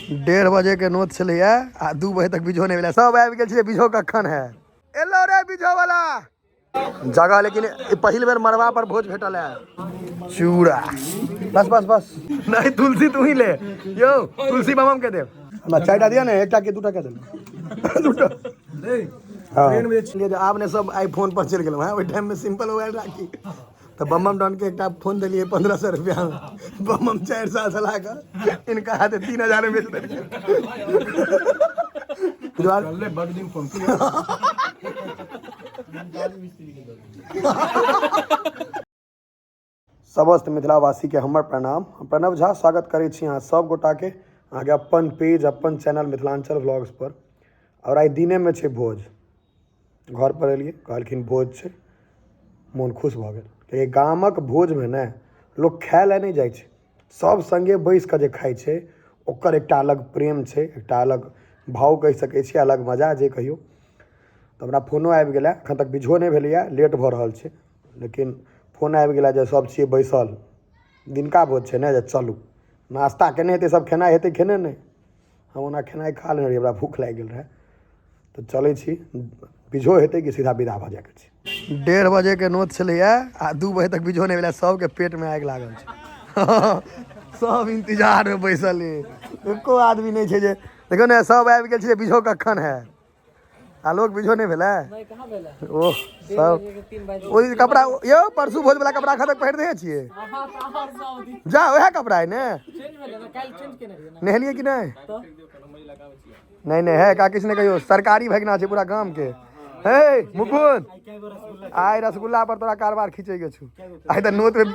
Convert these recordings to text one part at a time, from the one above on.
1:30 बजे के नोत चले आ 2 बजे तक बीझो नहीं मिला। सब आबि गेल छे बीझो कखन है एलो रे बीझो वाला जगह। लेकिन पहिल बेर मरवा पर भोज भेटल है। चूड़ा बस बस बस नहीं तुलसी तू ही ले यो तुलसी बमम के दे। हमरा चारटा दिया ने एकटा के दूटा के दे दूटा हाँ। आपने सब आईफोन पर चल गेल ओहि टाइम में सिंपल मोबाइल राखी तो बमम डॉन के एक फोन दिलिए 1500 रुपया बमम 4 साल चला कर इनका हाथ 3000 में बेच दिए। समस्त मिथिलावासी के हमर प्रणाम। प्रणव झा स्वागत करे छी अहाँ सब गोटा के आगे अपन पेज अपन चैनल मिथिलांचल व्लॉग्स पर। और आई दिने में छे भोज घर पर एलिए कहलखिन भोज छे मन खुश भ गेल कि गामक भोज में ने लोग खाय ले नहीं जाए छे सब संगे बैस के जे खाय छे ओकर एकटा अलग प्रेम छे एकटा अलग भाव कह सके छी अलग मजा जे कहियो। तो हमरा फोनो आबि गेलै एखन तक बीझो नहीं भेलैया लेट भ रहल छे लेकिन फोन आबि गेला जे सब छिए बैसल दिनका भोज छे ने जे चलू नाश्ता केने हेतै सब खेनाइ हेतै खेने नहीं हम ओना खेनाइ खा लेने रहिए हमरा भूख लागि गेल रहे तो चलै छी बीझो हेतै कि सीधा विदा भ जाके छै। 1:30 बजे के नोत चले आ 2 बजे तक बीझो नहीं मिला। सबके पेट में आगि लागल छै सब इंतजार में बैसल एको आदमी नहीं छै जे देखो ने सब आबि गेल छै बीझो कखन है आलोक बीझो नहीं भेलै ओह सब ओही कपड़ा यो परसू भोज वाला कपड़ा खतक पहिर दे छिए जा ओहे कपड़ा है ने नहलिए कि नहीं नहीं है का किसी ने कहियो सरकारी भगना छै पूरा गांव के। हे मुकुंद आइ रसगुल्ला पर तोरा कारबार खींचे के छु आइ त नोत में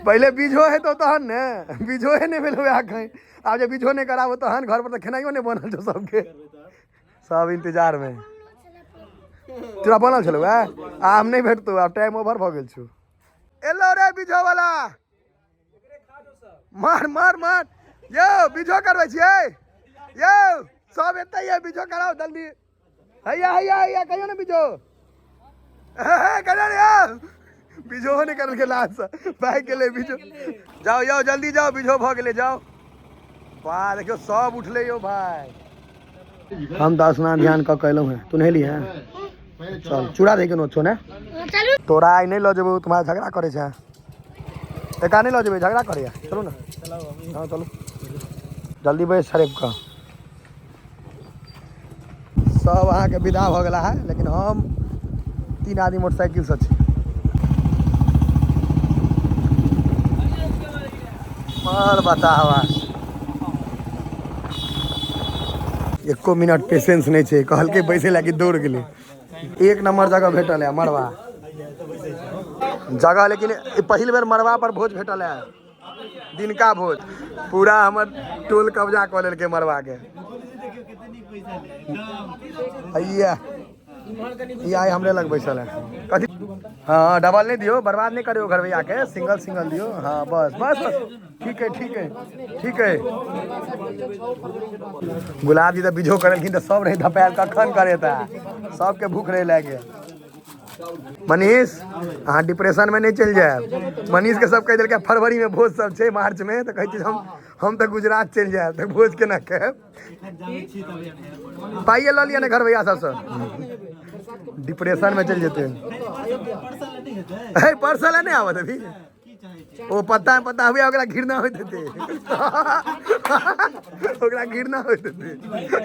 पहले बीझो है तो तहन ने बीझो है नहीं भेल कहीं आब जे बीझो नहीं कराबो तहन घर पर तो खेनाइयो नहीं बनल छौ सबके सब इंतजार में तोरा बनल छलो आब नहीं भेटतो आब टाइम ओवर भ गेल छु। एलो रे बीझो वाला मार मार मार यो बीझो करबै छियै यो सब एतै है बीझो कराओ जल्दी हैया हैया हैया कहियो ने बीझो कहियो ने बीझो नहीं करल के लाज से भाग गेलै बीझो जाओ यो जल्दी जाओ बीझो भ गेलै जाओ वाह देखियो सब उठले यो भाई हम तो स्नान ध्यान क कैलौ है तू नहली है चल चूड़ा दे के नो छो ने तोरा आई नहीं लो जेबो तुम्हारा झगड़ा करे छै एका नहीं लो जेबे झगड़ा करे चलो ना हां चलो जल्दी बैठ शरीफ का सब अहाँ के विदा भ गेला है लेकिन हम 3 आदमी मोटरसाइकिल से छी मार बतावा एको मिनट पेशेंस नहीं छे कहल के बैसे लागी दौड़ गेले। एक नंबर जगह भेटल है मरवा जगह लेकिन पहिल बेर मरवा पर भोज भेटल है दिनका भोज पूरा हमर टोल कब्जा क लेल के मरवा के ये हमरे लग बैसल है कथी हाँ डबल नहीं दियो बर्बाद नहीं करियो घर भैया के सिंगल सिंगल दियो हाँ बस बस बस ठीक है ठीक है ठीक है। गुलाब जी तो बीझो करलखिन तो सब रहे धपायल कखन करे था सबके भूख रहे लगे। मनीष अहाँ डिप्रेशन में नहीं चल जाए मनीष के सब कह दिल फरवरी में भोज सब छे मार्च में तो कहे हम तो गुजरात चल जाए तो भोज के ना कहे पाइए ला लिया ना घर भैया सबसे डिप्रेशन में चल जाते हैं परसल नहीं आवत अभी ओ पता हुआ ओकरा घृणा होते थे ओकरा घृणा होते थे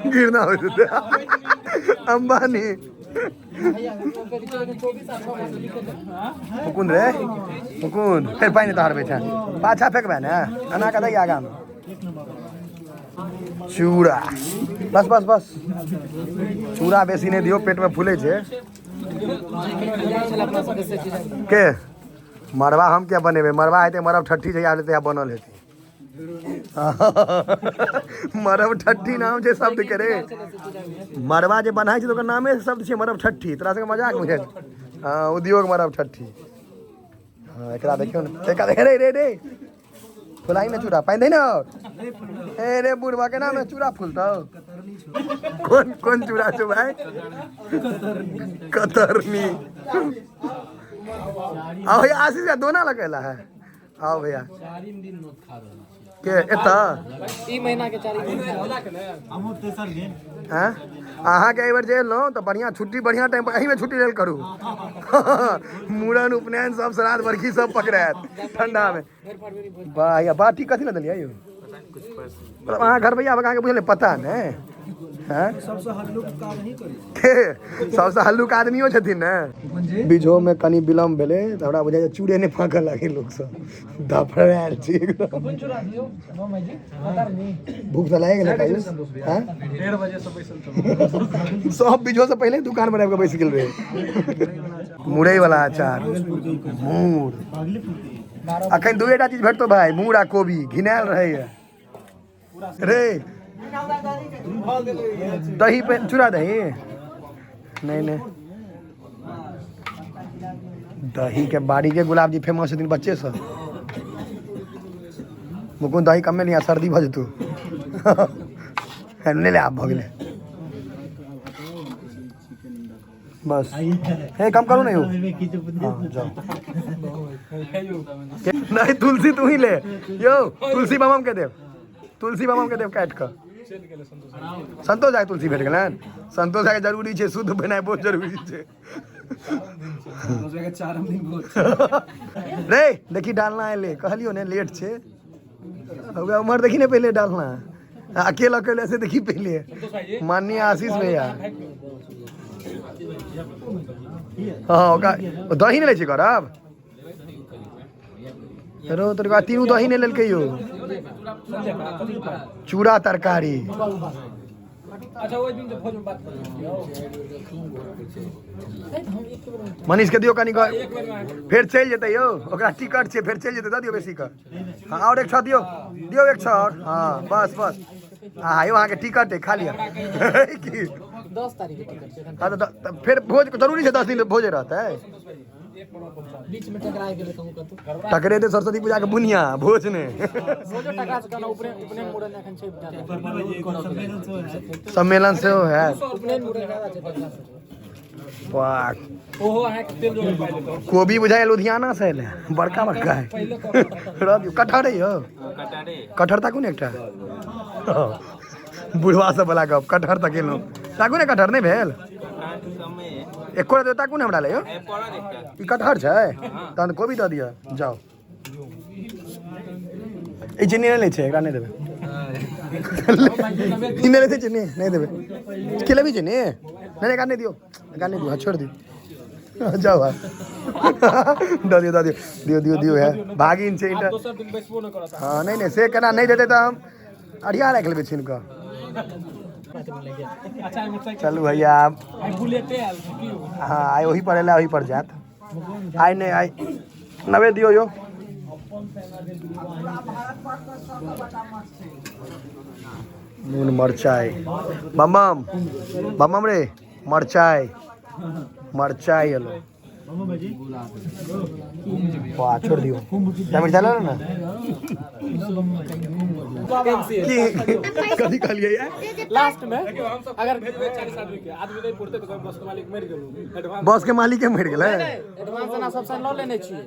घृणा होते थे अंबानी मुकुंद रे मुकुंद फिर पानी तहार बैठा पाछा फेंकबे ना अना का दैया आगा में चूड़ा बस बस बस चूड़ा बेसी नहीं दियो पेट में फूले छे के मरवा हम क्या बनेबे मरवा हेते मरब ठट्ठी जहिया लेते बनल हेते मरब ठट्ठी नाम छे शब्द के रे मरवा जे बनाई छे तो नामे शब्द छे मरब ठट्ठी तोरा से मजाक बुझे हां उद्योग मरब ठट्ठी हां एकरा देखियो न एकरा देख रे रे रे फुलाई में चूड़ा पाइन दे न ए रे बुढ़वा के नाम में चूड़ा फूलतो कौन कौन चूड़ा छो भाई कतरनी आओ ये आशीष का दोना लगेला है आओ भैया 4 दिन नोत खा रहे के एता ई महीना के 4 दिन हमहु तेसर दिन हैं अहाँ के एबर जेल लो तो बढ़िया छुट्टी बढ़िया टाइम पर अही में छुट्टी लेल करू मूड़न उपनयन सब श्राद्ध बरखी सब पकड़ायत ठंडा में वाह या बात ठीक कथी ल देलियै यौ मतलब अहाँ घर भैया अहाँ के बुझले पता ने हैं सबसे हल्लुक काज नहीं करी के सबसे हल्लुक आदमियो छथिन ने बीजो में कनी विलम्ब भेले त हमरा बुझाय चूड़े ने फांकऽ लागे लोग सब धफड़ायल छी एकदम भूख त लागे गेलै कायू हैं 1:30 बजे से बैसल सब बीजो से पहले दुकान पर आबि के बैस गेल रहे मुरई वाला अचार मूर अखन दुएटा चीज भेटतो भाई मूर आ कोबी घिनायल रहैया रे दही पे चूड़ा दही नहीं नहीं दही के बाड़ी के गुलाब जी फेमस छथिन बच्चे सब मुकुंद दही कमे नहीं सर्दी भऽ जेतौ नहीं ले आप भऽ गेलै बस हे कम करू नहीं जाओ नहीं तुलसी तू ही ले यो तुलसी बमम के देव काट कर संतोष आके तुलसी भेट गेलन संतोष आके जरूरी छै शुद्ध बनाए बहुत जरूरी छै रे देखी डालना एले कहलियो ने लेट छै अब उमर देखी ने पहले डालना अकेला अकेले से देखी पहले माननीय आशीष भैया हाँ दही नहीं लै छै करब रो तोर का तीनू दही नहीं लेलकै यौ चूड़ा तरकारी अच्छा ओइ दिन भोज में बात मनीष के दियो कनी फिर चल जेतै यौ ओकरा टिकट छै फिर चल जेतै द दियो बेसी का हां और एक छ दियो एक छ और हां बस हां यो अहाँ के टिकट है खा लिया की 10 तारीख के टिकट छै हां तो फिर भोज जरूरी छै 10 दिन भोज रहतै बीच में टकराए गेले कहूं कतौ टकरे दे सरस्वती पूजा के बुनिया भोज ने भोज टकरा से कहना उपने मुड़न एखन छै सम्मेलन से हो है उपने मुड़न ज्यादा छै टकरा से वाह ओहो अहाँ के तेल जोड़ पाइ लेतो कोबी बुझाय लुधियाना से एले बड़का है कटहर है यो कटहर ताकू ने एकटा बुढ़वा सब वाला गप कटहर तक एलो ताकू ने कटहर नहीं भेल एको रे ताकू ने हमरा ले यो ई कटहर छै तहन कोबी द दिया जाओ ई चीनी नहीं ले छै एकरा नहीं देबे ई नहीं ले छै चीनी नहीं देबे के लेबी चीनी नहीं एकरा नहीं दियो छोड़ दियो जाओ दियो है भागिन छै इंटर दोसर दिन बैसबो न करत हां नहीं से केना नहीं देते त हम अड़िया राख लेबे छीन का अच्छा मोटरसाइकिल चलू भैया आप आई बुलेटे आल की हाँ आई वही पर एला वही पर जात आई नहीं आई नवे दियो यो नून मरचाई बम रे मरचाई एलो वाह छोड़ दियो क्या मिर्चा लो ना कथी कहलिए यार लास्ट में अगर 40 आदमी के आदमी नहीं पड़ते तो बस के मालिक मर गेलो एडवांस बस के मालिक मर गेलै एडवांस ना सबसे ल लेने छी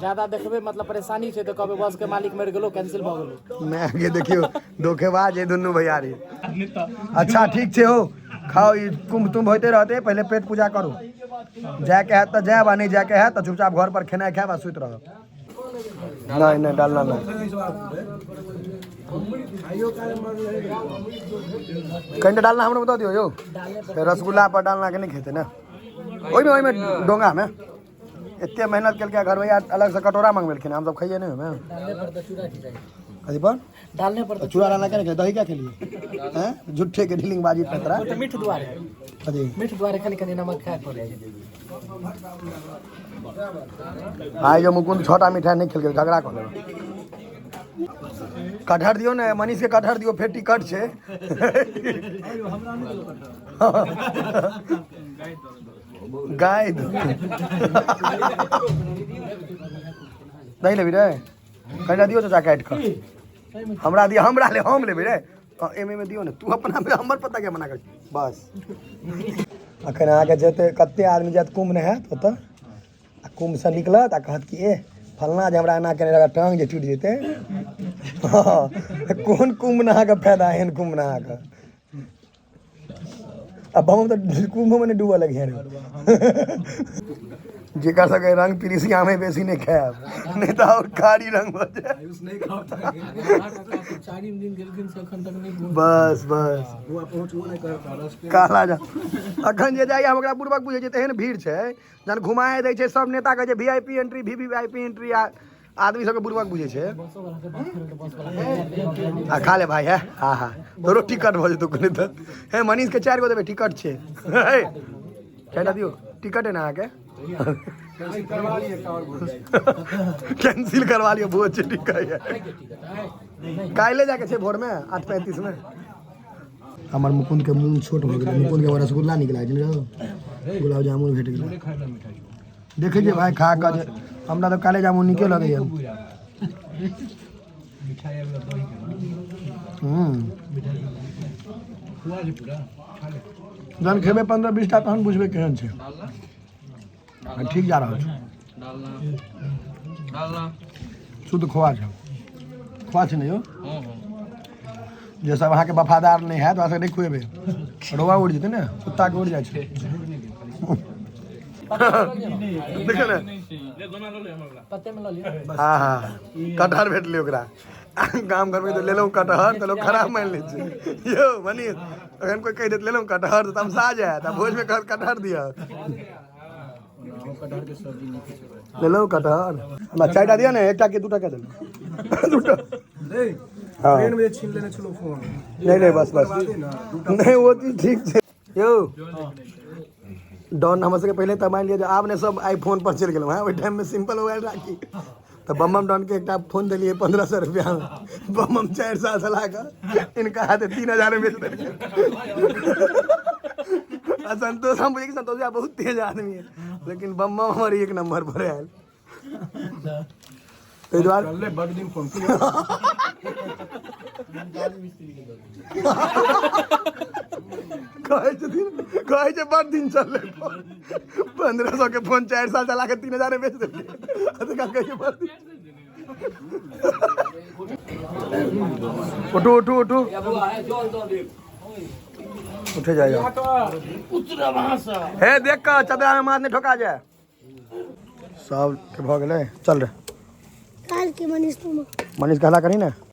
ज्यादा देखबे मतलब परेशानी छै तो कहबे बस के मालिक मर गेलो कैंसिल भ गेलो मैं आगे देखियो धोखेबाज है दुनू भैया रे अच्छा ठीक छै हो खाओ ई कुंभ तुम होते रहते पहले पेट पूजा करो जाके है तो जाए नहीं जाके है तो चुपचाप घर पर खेना खाए सुत रहो नहीं डालना नहीं कहीं डालना हमने बता दियो यो रसगुल्ला पर डालना के नहीं खेते ना ओई में डोंगा में इतने मेहनत करके घर भैया अलग से कटोरा मंगवेलखिन हम सब खाइए नहीं हमें कथी पर डालने पर चूड़ा डालना क्या रखे दही क्या के लिए हैं झूठे के ढीलिंग बाजी पतरा तो मीठ द्वारे कथी मीठ द्वारे खाली नमक खाए पड़े आई जो मुकुंद छोटा मिठाई नहीं खेल के झगड़ा कर कटहर दियो ना मनीष के कटहर दियो फिर टिकट छे गाय नहीं लेबी रे कहिया दियो चाचा काट कर हमरा दियो हमरा ले हम लेबी रे एमे में दियो ना तू अपना में हमर पता क्या मना कर बस अखन आके जेते कते आदमी जात कुंभ ने हैत ओत कुंभ से निकलत आ कहत कि ए फलना जे हमरा एना केने लगा टांग जे टूट जेते हाँ, कौन कुंभ नहा का फायदा है कुंभ नहा का अब हम तो कुंभ में डूबा लगे जेकर सके रंग पिरिसिया में बेसी नहीं खाए नहीं तो और कारी रंग हो जाए बस बस काला जा अखन जे जाइए हमरा पूर्वक बुझे तेहन भीड़ छै जन घुमाए दै छै सब नेता के जे वीआईपी एंट्री वीवीआईपी एंट्री आदमी सबके पूर्वक बुझे छै आ खा ले भाई है हाँ हाँ तोरो टिकट भ जेतौ कने त हे मनीष के 4 गो देबे टिकट छै कैटा दियो टिकट है ना आके कैंसिल करवा लियो भोज छै टिकट काल्हि जाके छै भोर में 8:35 में हमर मुकुंद के मुंह छोट हो गेलै मुकुंद के रसगुल्ला नीक लागै छै गुलाब जामुन भेट गेलै देखे छै भाई खा के हमरा तो काले जामुन नीके लगैया जन खेबे 15-20 टा तहन बुझबे केहन छै ठीक जा रहल छै शुद्ध खोआ छै ने यौ जे सब अहाँके वफादार नहीं है तो अहाँ नहीं खुएबे रोआ उड़ जेतै ने कुत्ता के उड़ जाइ छै देखो ना हाँ हाँ कटहर भेटले ओकरा गाम घर में तो ले लो कटहर तो लोग खराब मान ले यो मनीष अगर कोई कह देते ले लो कटहर तो तमसा जाए तब भोज में कटहर दिया ले लो कटहर हमरा 4टा दिया ना 1टा के 2टा के देलो 2टा हाँ ट्रेन में छीन लेने चलो फोन नहीं बस नहीं वो चीज ठीक है यो डॉन हमसे पहले तो मान लिया जो आपने सब आईफोन पर चल गए वही टाइम में सिंपल मोबाइल राखी तो बम डॉन के एक फोन दिलिए 1500 रुपया बम 4 साल चला कर इनका हाथ 3000 में बेच दिए संतोष हम बोले संतोष बहुत तेज आदमी है लेकिन बम हमारी 1 नंबर पर आयल बड़ दिन फोन कहे छै बड़ दिन चल 1500 के फोन 4 साल चला के 3000 में बेच दिए उठो उठे जाएगा हे देख कर चदरा में मार नहीं ठोका जाए सब के भ गेलै चल रे काल के मनीष कहला करी ना